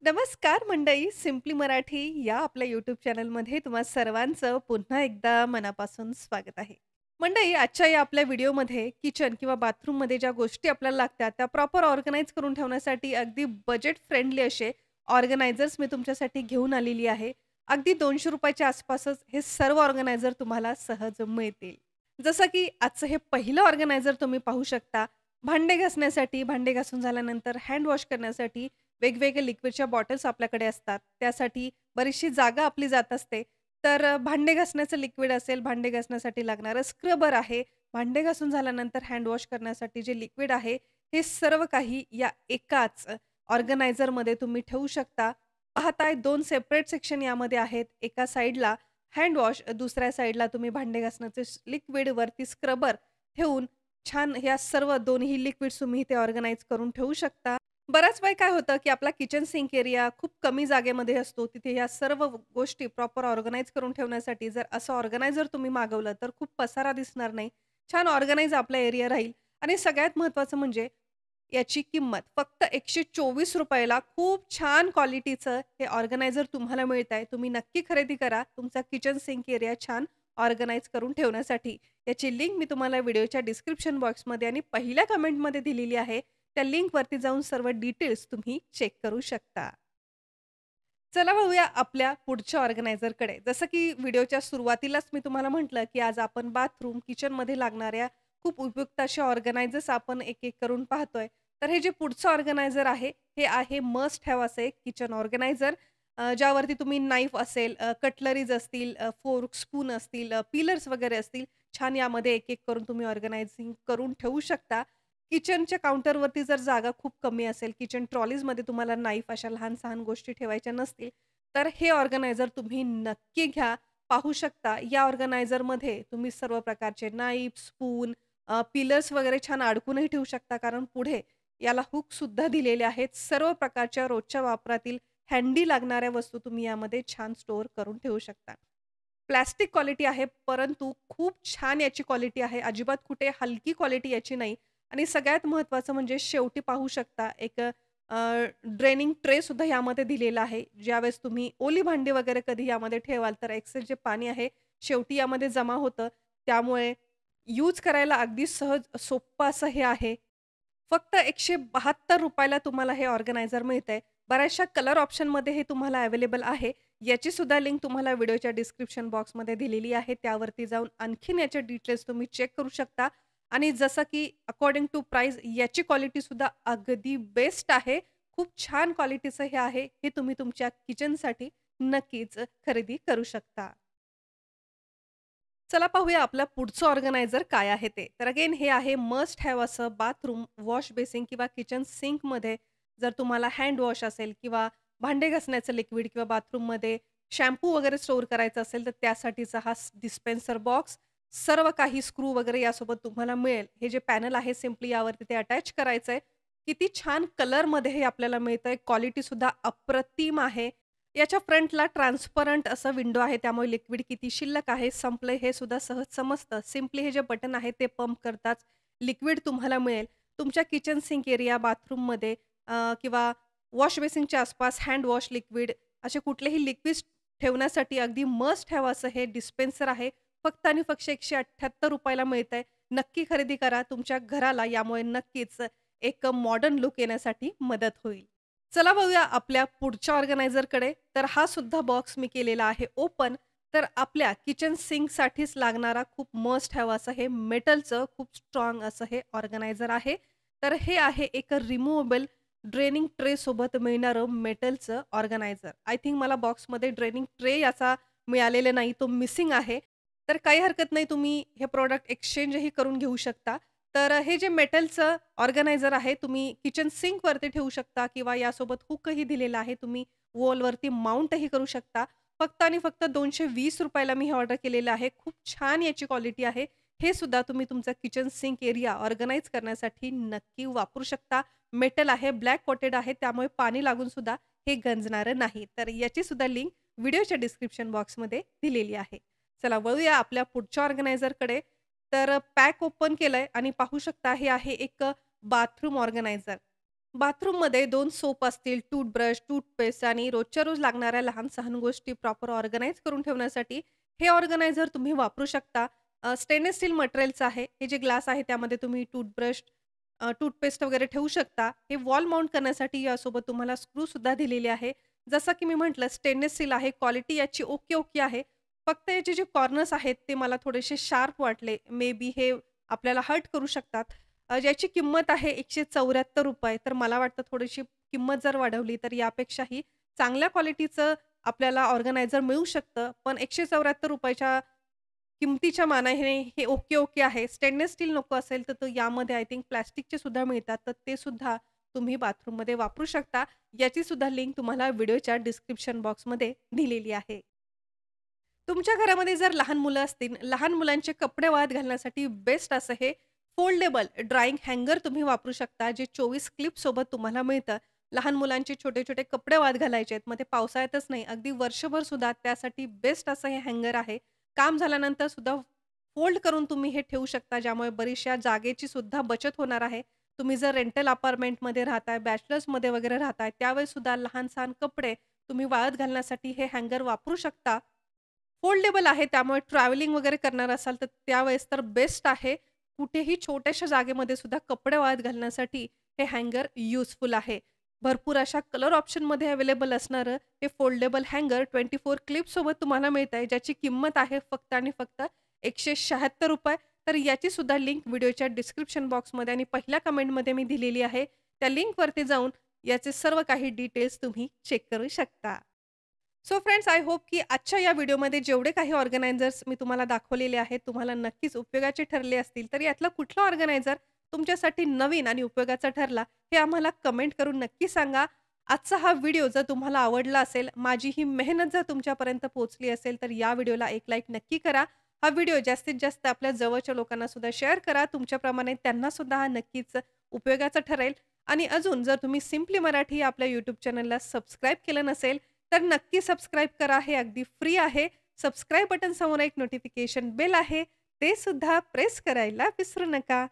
नमस्कार मंडळी, सिम्पली मराठी या आपल्या यूट्यूब चॅनलमध्ये तुम्हा सर्वांचं पुन्हा एकदा मनापासून स्वागत आहे. मंडळी, आजच्या या आपल्या व्हिडिओमध्ये किचन किंवा बाथरूममध्ये ज्या गोष्टी आपल्याला लागतात, त्या प्रॉपर ऑर्गनाइज करून ठेवण्यासाठी अगदी बजेट फ्रेंडली असे ऑर्गनायझर्स मी तुमच्यासाठी घेऊन आलेली आहे. अगदी ₹200 च्या आसपासच हे सर्व ऑर्गनायझर तुम्हाला सहज मिळतील. जसं की आजचं हे पहिलं ऑर्गनायझर तुम्ही पाहू शकता. भांडे घासण्यासाठी, भांडे घासून झाल्यानंतर हँड वॉश करण्यासाठी वेगवेगळे लिक्विडच्या बॉटल्स आपल्याकडे असतात. त्यासाठी बरीचशी जागा आपली जात असते. तर भांडे घासण्याचं लिक्विड असेल, भांडे घासण्यासाठी लागणारं स्क्रबर आहे, भांडे घासून झाल्यानंतर हँड वॉश करण्यासाठी जे लिक्विड आहे, हे सर्व काही या एकाच ऑर्गनायझरमध्ये तुम्ही ठेवू शकता. पाहताय 2 सेपरेट सेक्शन यामध्ये आहेत. एका साइडला हँड वॉश, दुसऱ्या साइडला तुम्ही भांडे घासण्याचे लिक्विड, वरती स्क्रबर ठेवून छान ह्या सर्व दोन्ही लिक्विड्स तुम्ही इथे ऑर्गनाइज करून ठेवू शकता. बऱ्याच वेळ काय होतं, की आपला किचन सिंक एरिया खूप कमी जागेमध्ये असतो. तिथे ह्या सर्व गोष्टी प्रॉपर ऑर्गनाइज करून ठेवण्यासाठी जर असं ऑर्गनायझर तुम्ही मागवलं, तर खूप पसारा दिसणार नाही. छान ऑर्गनाइज आपला एरिया राहील आणि सगळ्यात महत्त्वाचं म्हणजे याची किंमत फक्त ₹124 ला खूप छान क्वालिटीचं हे ऑर्गनायझर तुम्हाला मिळतंय. तुम्ही नक्की खरेदी करा तुमचा किचन सिंक एरिया छान ऑर्गनाइज करून ठेवण्यासाठी. याची लिंक मी तुम्हाला व्हिडिओच्या डिस्क्रिप्शन बॉक्समध्ये आणि पहिल्या कमेंटमध्ये दिलेली आहे. त्या लिंकवरती जाऊन सर्व डिटेल्स तुम्ही चेक करू शकता. चला वळूया आपल्या पुढच्या ऑर्गनायझरकडे. जसं की व्हिडिओच्या सुरुवातीलाच मी तुम्हाला म्हटलं, की आज आपण बाथरूम, किचनमध्ये लागणाऱ्या खूप उपयुक्त अशा ऑर्गनायझर्स आपण एक-एक करून पाहतोय. तर हे जे पुढचं ऑर्गनायझर आहे, हे आहे मस्ट हॅव असं एक किचन ऑर्गनायझर. ज्यावरती तुम्ही नाईफ असेल, कटलरीज असतील, फोर्क, स्पून असतील, पिलर्स वगैरे असतील, छान यामध्ये एक-एक करून तुम्ही ऑर्गनायझिंग करून ठेवू शकता. किचनच्या काउंटरवरती जर जागा खूप कमी असेल, किचन ट्रॉलीजमध्ये तुम्हाला नाईफ अशा लहान-सहान गोष्टी ठेवायच्या नसतील, तर हे ऑर्गनायझर तुम्ही नक्की घ्या. पाहू शकता या ऑर्गनायझरमध्ये तुम्ही सर्व प्रकारचे नाईफ, स्पून, पिलर्स वगैरे छान अडकूनही ठेवू शकता. कारण पुढे याला हुकसुद्धा दिलेले आहेत. सर्व प्रकारच्या रोजच्या वापरातील हँडी लागणाऱ्या वस्तू तुम्ही यामध्ये छान स्टोअर करून ठेवू शकता. प्लास्टिक क्वालिटी आहे, परंतु खूप छान याची क्वालिटी आहे. अजिबात कुठे हलकी क्वालिटी याची नाही. आणि सगळ्यात महत्त्वाचं म्हणजे शेवटी पाहू शकता एक ड्रेनिंग ट्रेसुद्धा यामध्ये दिलेला आहे. ज्यावेळेस तुम्ही ओली भांडी वगैरे कधी यामध्ये ठेवाल, तर एक्सेस जे पाणी आहे, शेवटी यामध्ये जमा होतं. त्यामुळे यूज करायला अगदी सहज सोप्पं असं हे आहे. फक्त ₹172 ला तुम्हाला हे ऑर्गनायझर मिळतंय. बऱ्याचशा कलर ऑप्शनमध्ये हे तुम्हाला अवेलेबल आहे. याची सुद्धा लिंक तुम्हाला व्हिडिओच्या डिस्क्रिप्शन बॉक्समध्ये दिलेली आहे. त्यावरती जाऊन आणखीन याचे डिटेल्स तुम्ही चेक करू शकता. आणि जसं की अकॉर्डिंग टू प्राईस याची क्वालिटी सुद्धा अगदी बेस्ट आहे. खूप छान क्वालिटीचं हे आहे. हे तुम्ही तुमच्या किचनसाठी नक्कीच खरेदी करू शकता. चला पाहूया आपलं पुढचं ऑर्गनायझर काय आहे ते. तर अगेन हे आहे मस्ट हॅव असं बाथरूम, वॉश बेसिन किंवा किचन सिंकमध्ये जर तुम्हाला हँड वॉश असेल किंवा भांडे घासण्याचं लिक्विड किंवा बाथरूममध्ये शॅम्पू वगैरे स्टोअर करायचा असेल, तर त्यासाठीचा हा डिस्पेन्सर बॉक्स. सर्व काही स्क्रू वगैरे यासोबत तुम्हाला मिळेल. हे जे पॅनल आहे सिम्पली यावरती ते अटॅच करायचंय. किती छान कलरमध्ये हे आपल्याला मिळतंय. क्वालिटीसुद्धा अप्रतिम आहे. याच्या फ्रंटला ट्रान्सपरंट असं विंडो आहे, त्यामुळे लिक्विड किती शिल्लक आहे, संपलंय हे सुद्धा सहज समजतं. सिम्पली हे जे बटन आहे ते पंप करताच लिक्विड तुम्हाला मिळेल. तुमच्या किचन सिंक एरिया, बाथरूममध्ये किंवा वॉश बेसिनच्या आसपास हँड वॉश लिक्विड असे कुठलेही लिक्विड्स ठेवण्यासाठी अगदी मस्ट हॅव असं हे डिस्पेन्सर आहे. फक्त आणि फक्त ₹178 ला मिळतंय. नक्की खरेदी करा. तुमच्या घराला यामुळे नक्कीच एक मॉडर्न लूक येण्यासाठी मदत होईल. चला बघूया आपल्या पुढच्या ऑर्गनायझरकडे. तर हा सुद्धा बॉक्स मी केलेला आहे ओपन. तर आपल्या किचन सिंकसाठीच लागणारा खूप मस्ट हॅव असं हे मेटलचं खूप स्ट्राँग असं हे ऑर्गनायझर आहे. तर हे आहे एक रिमूव्हेबल ड्रेनिंग ट्रेसोबत मिळणारं मेटलचं ऑर्गनायझर. आय थिंक मला बॉक्समध्ये ड्रेनिंग ट्रे याचा मिळालेला नाही, तो मिसिंग आहे. तर काही हरकत नाही, तुम्ही हे प्रॉडक्ट एक्सचेंजही करून घेऊ शकता. तर हे जे मेटलचं ऑर्गनायझर आहे, तुम्ही किचन सिंकवरती ठेवू शकता किंवा यासोबत हुकही दिलेला आहे. तुम्ही वॉलवरती माउंटही करू शकता. फक्त आणि फक्त ₹220 ला मी हे ऑर्डर केलेलं आहे. खूप छान याची क्वालिटी आहे. हे सुद्धा तुम्ही तुमचा किचन सिंक एरिया ऑर्गनाइज करण्यासाठी नक्की वापरू शकता. मेटल आहे, ब्लॅक कोटेड आहे, त्यामुळे पाणी लागून सुद्धा हे गंजणारं नाही. तर याची सुद्धा लिंक व्हिडिओच्या डिस्क्रिप्शन बॉक्समध्ये दिलेली आहे. चला वळूया आपल्या पुढच्या ऑर्गनायझरकडे. तर पॅक ओपन केलंय आणि पाहू शकता हे आहे एक बाथरूम ऑर्गनायझर. बाथरूममध्ये 2 सोप असतील, टूथब्रश, टूथपेस्ट आणि रोजच्या रोज लागणाऱ्या लहान-सहान गोष्टी प्रॉपर ऑर्गनाइज करून ठेवण्यासाठी हे ऑर्गनायझर तुम्ही वापरू शकता. स्टेनलेस स्टील मटेरियलचं आहे. हे जे ग्लास आहे त्यामध्ये तुम्ही टूथब्रश, टूथपेस्ट वगैरे ठेवू शकता. हे वॉल माउंट करण्यासाठी यासोबत तुम्हाला स्क्रूसुद्धा दिलेली आहे. जसं की मी म्हटलं स्टेनलेस स्टील आहे. क्वालिटी याची ओके आहे. फक्त याचे जे कॉर्नर्स आहेत ते मला थोडेसे शार्प वाटले. मे बी हे आपल्याला हर्ट करू शकतात. ज्याची किंमत आहे ₹174 तर मला वाटतं थोडीशी किंमत जर वाढवली तर यापेक्षाही चांगल्या क्वालिटीचं आपल्याला ऑर्गनायझर मिळू शकतं. पण ₹174 च्या किमतीच्या मानाने हे ओके आहे. स्टेनलेस स्टील नको असेल तर तो यामध्ये आय थिंक प्लास्टिकचे सुद्धा मिळतात. तर ते सुद्धा तुम्ही बाथरूममध्ये वापरू शकता. याची सुद्धा लिंक तुम्हाला व्हिडिओच्या डिस्क्रिप्शन बॉक्समध्ये दिलेली आहे. तुमच्या घरामध्ये जर लहान मुलं असतील, लहान मुलांचे कपडे वाळत घालण्यासाठी बेस्ट असं हे फोल्डेबल ड्रायिंग हँगर तुम्ही वापरू शकता, जे 24 क्लिपसोबत तुम्हाला मिळतं. लहान मुलांचे छोटे-छोटे कपडे वाळत घालायचे आहेत. मग ते पावसाळ्यातच नाही, अगदी वर्षभर सुद्धा त्यासाठी बेस्ट असं हे हँगर आहे. काम झाल्यानंतर सुद्धा फोल्ड करून तुम्ही हे ठेवू शकता, ज्यामुळे बरीचशा जागेची सुद्धा बचत होणार आहे. तुम्ही जर रेंटल अपार्टमेंटमध्ये राहताय, बॅचलर्समध्ये वगैरे राहताय, त्यावेळेस सुद्धा लहान-सहान कपडे तुम्ही वाळत घालण्यासाठी हे हँगर वापरू शकता. फोल्डेबल आहे त्यामुळे ट्रॅव्हलिंग वगैरे करणार असाल तर त्यावेळेस तर बेस्ट आहे. कुठेही छोट्याशा जागेमध्ये सुद्धा कपडे वाळत घालण्यासाठी हे हँगर युजफुल आहे. भरपूर अशा कलर ऑप्शनमध्ये अवेलेबल असणारं हे फोल्डेबल हँगर 24 क्लिपसोबत तुम्हाला मिळतंय, ज्याची किंमत आहे फक्त आणि फक्त ₹176. तर याची सुद्धा लिंक व्हिडिओच्या डिस्क्रिप्शन बॉक्समध्ये आणि पहिल्या कमेंटमध्ये मी दिलेली आहे. त्या लिंकवरती जाऊन याचे सर्व काही डिटेल्स तुम्ही चेक करू शकता. सो फ्रेंड्स, आय होप की आजच्या या व्हिडिओमध्ये जेवढे काही ऑर्गनायझर्स मी तुम्हाला दाखवलेले आहेत, तुम्हाला नक्कीच उपयोगाचे ठरले असतील. तर यातला कुठला ऑर्गनायझर तुमच्यासाठी नवीन आणि उपयोगाचा ठरला, हे आम्हाला कमेंट करून नक्की सांगा. आजचा हा व्हिडिओ जर तुम्हाला आवडला असेल, माझी ही मेहनत जर तुमच्यापर्यंत पोहोचली असेल, तर या व्हिडिओला एक लाईक नक्की करा. हा व्हिडिओ जास्तीत जास्त आपल्या जवळच्या लोकांना सुद्धा शेअर करा. तुमच्याप्रमाणे त्यांना सुद्धा हा नक्कीच उपयोगाचा ठरेल. आणि अजून जर तुम्ही सिम्पली मराठी आपल्या YouTube चॅनलला सबस्क्राईब केलं नसेल, तर नक्की सबस्क्राईब करा. हे अगदी फ्री आहे. सबस्क्राईब बटन समोर एक नोटिफिकेशन बेल आहे. ते सुद्धा प्रेस करायला विसरू नका.